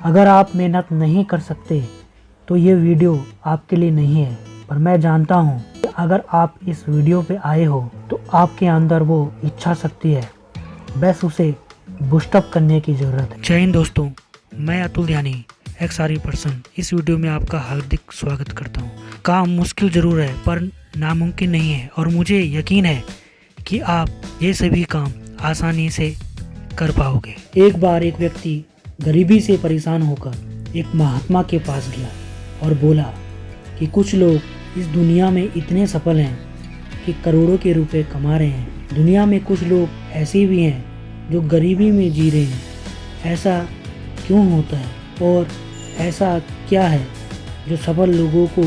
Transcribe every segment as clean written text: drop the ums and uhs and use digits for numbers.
अगर आप मेहनत नहीं कर सकते तो ये वीडियो आपके लिए नहीं है, पर मैं जानता हूँ कि अगर आप इस वीडियो पे आए हो तो आपके अंदर वो इच्छा शक्ति है, बस उसे बूस्टअप करने की ज़रूरत है। जय हिंद दोस्तों, मैं अतुल यानी XRE पर्सन इस वीडियो में आपका हार्दिक स्वागत करता हूँ। काम मुश्किल ज़रूर है पर नामुमकिन नहीं है, और मुझे यकीन है कि आप ये सभी काम आसानी से कर पाओगे। एक बार एक व्यक्ति गरीबी से परेशान होकर एक महात्मा के पास गया और बोला कि कुछ लोग इस दुनिया में इतने सफल हैं कि करोड़ों के रुपए कमा रहे हैं। दुनिया में कुछ लोग ऐसे भी हैं जो गरीबी में जी रहे हैं। ऐसा क्यों होता है और ऐसा क्या है जो सफल लोगों को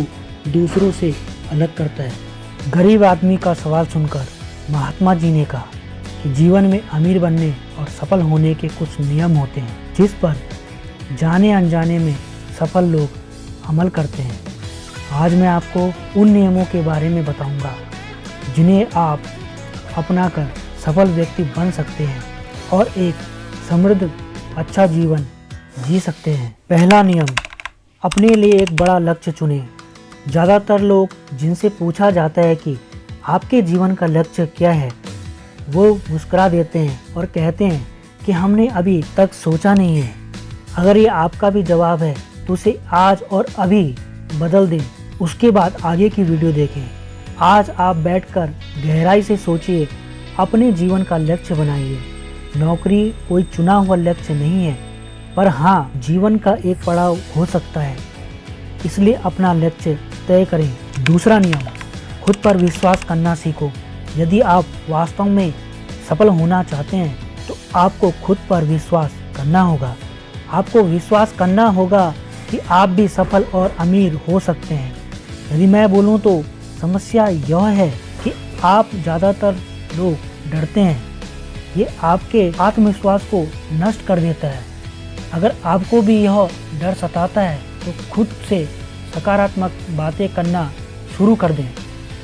दूसरों से अलग करता है? गरीब आदमी का सवाल सुनकर महात्मा जी ने कहा कि जीवन में अमीर बनने और सफल होने के कुछ नियम होते हैं जिस पर जाने अनजाने में सफल लोग अमल करते हैं। आज मैं आपको उन नियमों के बारे में बताऊंगा जिन्हें आप अपनाकर सफल व्यक्ति बन सकते हैं और एक समृद्ध अच्छा जीवन जी सकते हैं। पहला नियम, अपने लिए एक बड़ा लक्ष्य चुनें। ज़्यादातर लोग जिनसे पूछा जाता है कि आपके जीवन का लक्ष्य क्या है, वो मुस्कुरा देते हैं और कहते हैं कि हमने अभी तक सोचा नहीं है। अगर ये आपका भी जवाब है तो उसे आज और अभी बदल दें। उसके बाद आगे की वीडियो देखें। आज आप बैठकर गहराई से सोचिए, अपने जीवन का लक्ष्य बनाइए। नौकरी कोई चुना हुआ लक्ष्य नहीं है, पर हाँ, जीवन का एक पड़ाव हो सकता है, इसलिए अपना लक्ष्य तय करें। दूसरा नियम, खुद पर विश्वास करना सीखो। यदि आप वास्तव में सफल होना चाहते हैं तो आपको खुद पर विश्वास करना होगा। आपको विश्वास करना होगा कि आप भी सफल और अमीर हो सकते हैं। यदि मैं बोलूं तो समस्या यह है कि आप ज़्यादातर लोग डरते हैं। ये आपके आत्मविश्वास को नष्ट कर देता है। अगर आपको भी यह डर सताता है तो खुद से सकारात्मक बातें करना शुरू कर दें।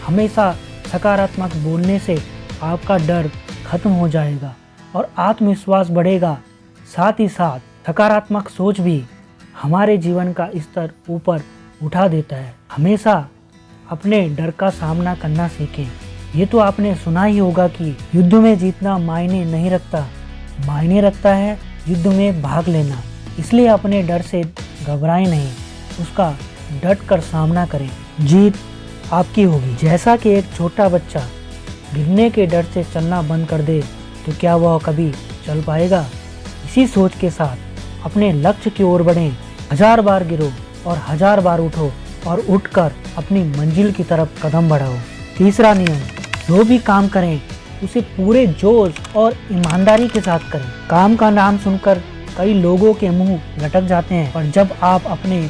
हमेशा सकारात्मक बोलने से आपका डर खत्म हो जाएगा और आत्मविश्वास बढ़ेगा। साथ ही साथ सकारात्मक सोच भी हमारे जीवन का स्तर ऊपर उठा देता है। हमेशा अपने डर का सामना करना सीखें। ये तो आपने सुना ही होगा कि युद्ध में जीतना मायने नहीं रखता, मायने रखता है युद्ध में भाग लेना। इसलिए अपने डर से घबराएं नहीं, उसका डट कर सामना करें। जीत आपकी होगी। जैसा कि एक छोटा बच्चा गिरने के डर से चलना बंद कर दे तो क्या वह कभी चल पाएगा? इसी सोच के साथ अपने लक्ष्य की ओर बढ़ें। 1000 बार गिरो और 1000 बार उठो और उठकर अपनी मंजिल की तरफ कदम बढ़ाओ। तीसरा नियम, जो भी काम करें उसे पूरे जोश और ईमानदारी के साथ करें। काम का नाम सुनकर कई लोगों के मुंह लटक जाते हैं, पर जब आप अपने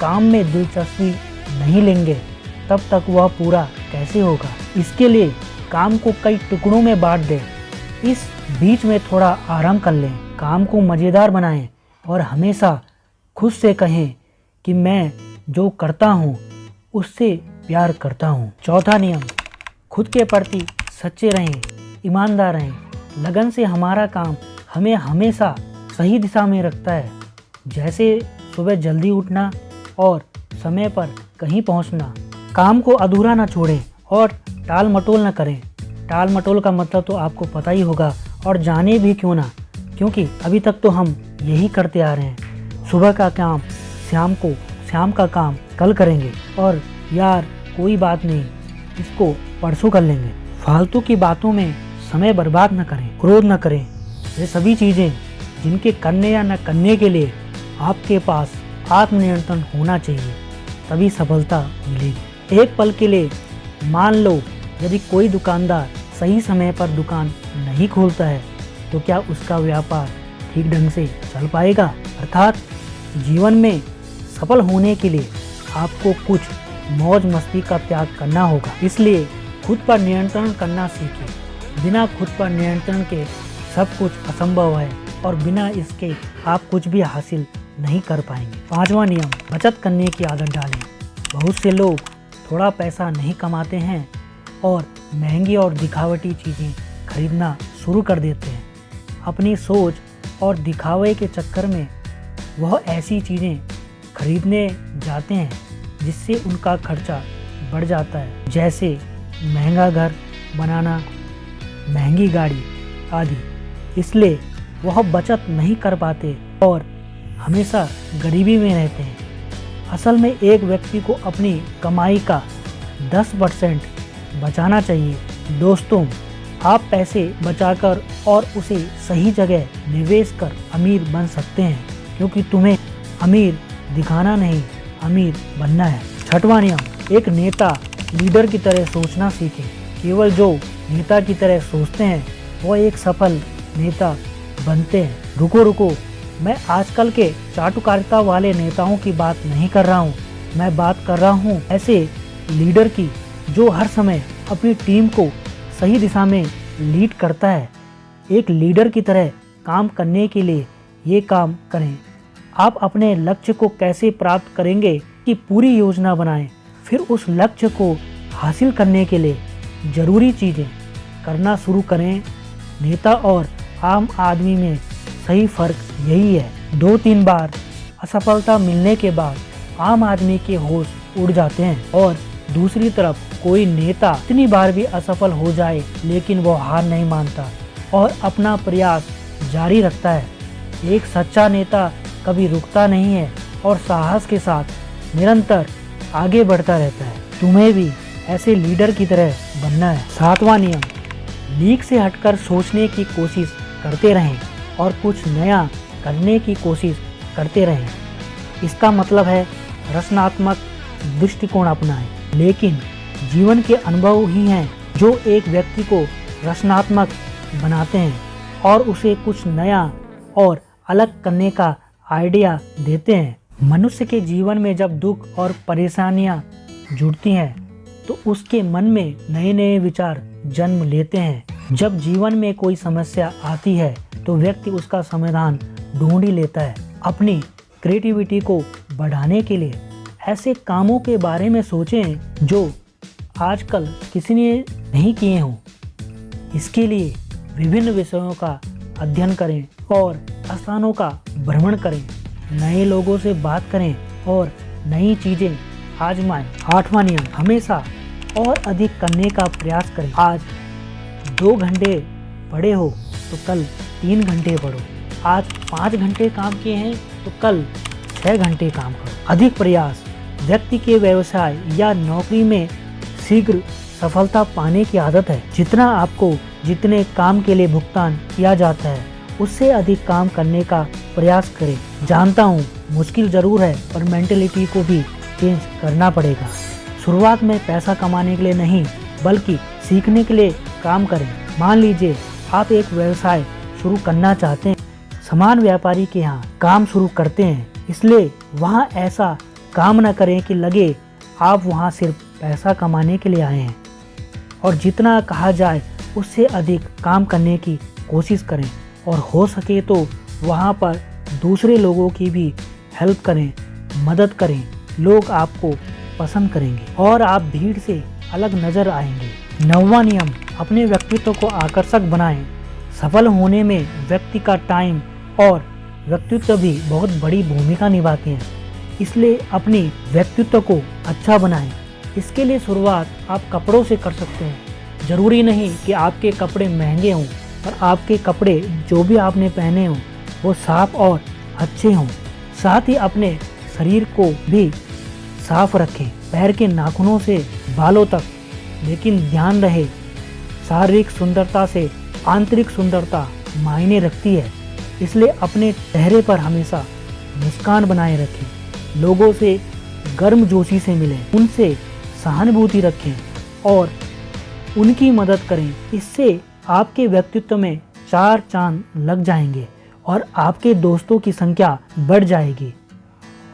काम में दिलचस्पी नहीं लेंगे तब तक वह पूरा कैसे होगा? इसके लिए काम को कई टुकड़ों में बांट दें। इस बीच में थोड़ा आराम कर लें। काम को मज़ेदार बनाएं और हमेशा खुद से कहें कि मैं जो करता हूँ उससे प्यार करता हूँ। चौथा नियम, खुद के प्रति सच्चे रहें, ईमानदार रहें। लगन से हमारा काम हमें हमेशा सही दिशा में रखता है, जैसे सुबह जल्दी उठना और समय पर कहीं पहुँचना। काम को अधूरा ना छोड़ें और टाल मटोल ना करें। टाल मटोल का मतलब तो आपको पता ही होगा, और जाने भी क्यों ना, क्योंकि अभी तक तो हम यही करते आ रहे हैं। सुबह का काम शाम को, शाम का काम कल करेंगे, और यार कोई बात नहीं, इसको परसों कर लेंगे। फालतू की बातों में समय बर्बाद न करें, क्रोध न करें। ये सभी चीज़ें जिनके करने या न करने के लिए आपके पास आत्मनियंत्रण होना चाहिए, तभी सफलता मिलेगी। एक पल के लिए मान लो, यदि कोई दुकानदार सही समय पर दुकान नहीं खोलता है तो क्या उसका व्यापार ठीक ढंग से चल पाएगा? अर्थात जीवन में सफल होने के लिए आपको कुछ मौज मस्ती का त्याग करना होगा। इसलिए खुद पर नियंत्रण करना सीखिए। बिना खुद पर नियंत्रण के सब कुछ असंभव है, और बिना इसके आप कुछ भी हासिल नहीं कर पाएंगे। पांचवा नियम, बचत करने की आदत डालें। बहुत से लोग थोड़ा पैसा नहीं कमाते हैं और महंगी और दिखावटी चीज़ें खरीदना शुरू कर देते हैं। अपनी सोच और दिखावे के चक्कर में वह ऐसी चीज़ें खरीदने जाते हैं जिससे उनका खर्चा बढ़ जाता है, जैसे महंगा घर बनाना, महंगी गाड़ी आदि। इसलिए वह बचत नहीं कर पाते और हमेशा गरीबी में रहते हैं। असल में एक व्यक्ति को अपनी कमाई का 10% बचाना चाहिए। दोस्तों, आप पैसे बचाकर और उसे सही जगह निवेश कर अमीर बन सकते हैं, क्योंकि तुम्हें अमीर दिखाना नहीं, अमीर बनना है। छठवां नियम, एक नेता लीडर की तरह सोचना सीखें। केवल जो नेता की तरह सोचते हैं वह एक सफल नेता बनते हैं। रुको, मैं आजकल के चाटुकारिता वाले नेताओं की बात नहीं कर रहा हूँ। मैं बात कर रहा हूँ ऐसे लीडर की जो हर समय अपनी टीम को सही दिशा में लीड करता है। एक लीडर की तरह काम करने के लिए ये काम करें। आप अपने लक्ष्य को कैसे प्राप्त करेंगे कि पूरी योजना बनाएं, फिर उस लक्ष्य को हासिल करने के लिए ज़रूरी चीज़ें करना शुरू करें। नेता और आम आदमी में सही फर्क यही है। 2-3 बार असफलता मिलने के बाद आम आदमी के होश उड़ जाते हैं, और दूसरी तरफ कोई नेता इतनी बार भी असफल हो जाए लेकिन वो हार नहीं मानता और अपना प्रयास जारी रखता है। एक सच्चा नेता कभी रुकता नहीं है और साहस के साथ निरंतर आगे बढ़ता रहता है। तुम्हें भी ऐसे लीडर की तरह बनना है। 7वां नियम, लीक से हटकर सोचने की कोशिश करते रहें और कुछ नया करने की कोशिश करते रहें। इसका मतलब है रचनात्मक दृष्टिकोण अपनाएं। लेकिन जीवन के अनुभव ही हैं जो एक व्यक्ति को रचनात्मक बनाते हैं और उसे कुछ नया और अलग करने का आइडिया देते हैं। मनुष्य के जीवन में जब दुख और परेशानियां जुड़ती हैं तो उसके मन में नए नए विचार जन्म लेते हैं। जब जीवन में कोई समस्या आती है तो व्यक्ति उसका समाधान ढूंढ ही लेता है। अपनी क्रिएटिविटी को बढ़ाने के लिए ऐसे कामों के बारे में सोचें जो आजकल किसी ने नहीं किए हों। इसके लिए विभिन्न विषयों का अध्ययन करें और स्थानों का भ्रमण करें, नए लोगों से बात करें और नई चीज़ें आजमाएं। 8वां नियम, हमेशा और अधिक करने का प्रयास करें। आज 2 घंटे पढ़े हो तो कल 3 घंटे पढ़ो। आज 5 घंटे काम किए हैं तो कल 6 घंटे काम करो। अधिक प्रयास व्यक्ति के व्यवसाय या नौकरी में शीघ्र सफलता पाने की आदत है। जितने काम के लिए भुगतान किया जाता है उससे अधिक काम करने का प्रयास करें। जानता हूँ मुश्किल ज़रूर है, पर मेंटेलिटी को भी चेंज करना पड़ेगा। शुरुआत में पैसा कमाने के लिए नहीं बल्कि सीखने के लिए काम करें। मान लीजिए आप एक व्यवसाय शुरू करना चाहते हैं, सामान व्यापारी के यहाँ काम शुरू करते हैं, इसलिए वहाँ ऐसा काम न करें कि लगे आप वहाँ सिर्फ पैसा कमाने के लिए आए हैं, और जितना कहा जाए उससे अधिक काम करने की कोशिश करें और हो सके तो वहाँ पर दूसरे लोगों की भी हेल्प करें, मदद करें। लोग आपको पसंद करेंगे और आप भीड़ से अलग नजर आएंगे। 9वां नियम, अपने व्यक्तित्व को आकर्षक बनाएं। सफल होने में व्यक्ति का टाइम और व्यक्तित्व भी बहुत बड़ी भूमिका निभाते हैं, इसलिए अपनी व्यक्तित्व को अच्छा बनाएं। इसके लिए शुरुआत आप कपड़ों से कर सकते हैं। ज़रूरी नहीं कि आपके कपड़े महंगे हों, पर आपके कपड़े जो भी आपने पहने हों वो साफ और अच्छे हों। साथ ही अपने शरीर को भी साफ रखें, पैर के नाखूनों से बालों तक। लेकिन ध्यान रहे, शारीरिक सुंदरता से आंतरिक सुंदरता मायने रखती है, इसलिए अपने चेहरे पर हमेशा मुस्कान बनाए रखें। लोगों से गर्मजोशी से मिलें, उनसे सहानुभूति रखें और उनकी मदद करें। इससे आपके व्यक्तित्व में 4 चांद लग जाएंगे और आपके दोस्तों की संख्या बढ़ जाएगी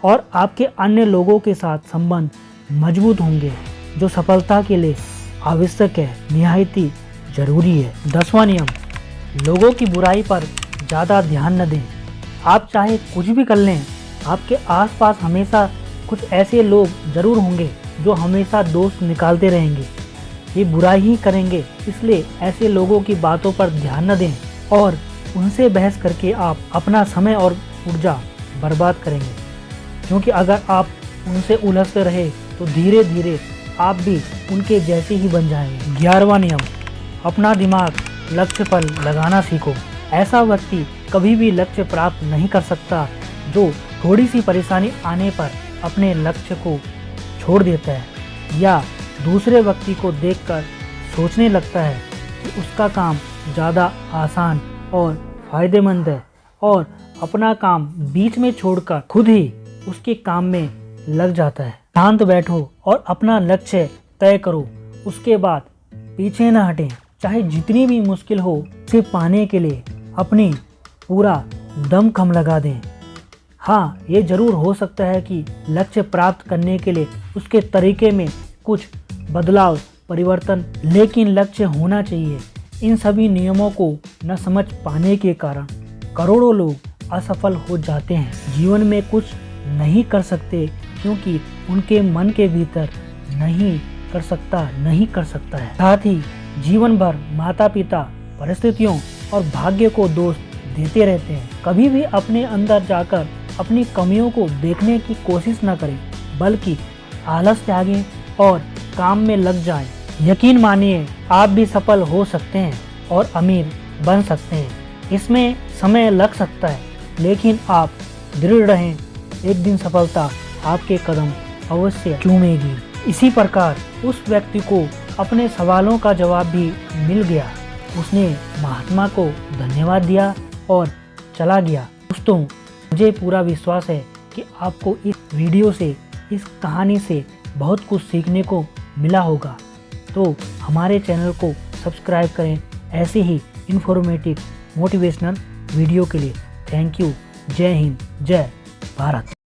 और आपके अन्य लोगों के साथ संबंध मजबूत होंगे, जो सफलता के लिए आवश्यक है, निहायत ही जरूरी है। 10वां नियम, लोगों की बुराई पर ज़्यादा ध्यान न दें। आप चाहे कुछ भी कर लें, आपके आसपास हमेशा कुछ ऐसे लोग जरूर होंगे जो हमेशा दोष निकालते रहेंगे, ये बुराई ही करेंगे। इसलिए ऐसे लोगों की बातों पर ध्यान न दें और उनसे बहस करके आप अपना समय और ऊर्जा बर्बाद करेंगे, क्योंकि अगर आप उनसे उलझते रहे तो धीरे धीरे आप भी उनके जैसे ही बन जाएंगे। 11वां नियम, अपना दिमाग लक्ष्य पर लगाना सीखो। ऐसा व्यक्ति कभी भी लक्ष्य प्राप्त नहीं कर सकता जो थोड़ी सी परेशानी आने पर अपने लक्ष्य को छोड़ देता है या दूसरे व्यक्ति को देखकर सोचने लगता है कि उसका काम ज़्यादा आसान और फायदेमंद है और अपना काम बीच में छोड़कर खुद ही उसके काम में लग जाता है। शांत बैठो और अपना लक्ष्य तय करो, उसके बाद पीछे न हटें। चाहे जितनी भी मुश्किल हो, उसे पाने के लिए अपनी पूरा दमखम लगा दें। हाँ, ये ज़रूर हो सकता है कि लक्ष्य प्राप्त करने के लिए उसके तरीके में कुछ बदलाव परिवर्तन, लेकिन लक्ष्य होना चाहिए। इन सभी नियमों को न समझ पाने के कारण करोड़ों लोग असफल हो जाते हैं। जीवन में कुछ नहीं कर सकते क्योंकि उनके मन के भीतर नहीं कर सकता है। साथ ही जीवन भर माता पिता परिस्थितियों और भाग्य को दोष देते रहते हैं। कभी भी अपने अंदर जाकर अपनी कमियों को देखने की कोशिश न करें, बल्कि आलस त्यागें और काम में लग जाएं। यकीन मानिए, आप भी सफल हो सकते हैं और अमीर बन सकते हैं। इसमें समय लग सकता है, लेकिन आप दृढ़ रहें, एक दिन सफलता आपके कदम अवश्य चूमेगी। इसी प्रकार उस व्यक्ति को अपने सवालों का जवाब भी मिल गया। उसने महात्मा को धन्यवाद दिया और चला गया। दोस्तों, मुझे पूरा विश्वास है कि आपको इस वीडियो से, इस कहानी से बहुत कुछ सीखने को मिला होगा। तो हमारे चैनल को सब्सक्राइब करें ऐसे ही इंफॉर्मेटिव मोटिवेशनल वीडियो के लिए। Thank you. जय हिंद, जय भारत।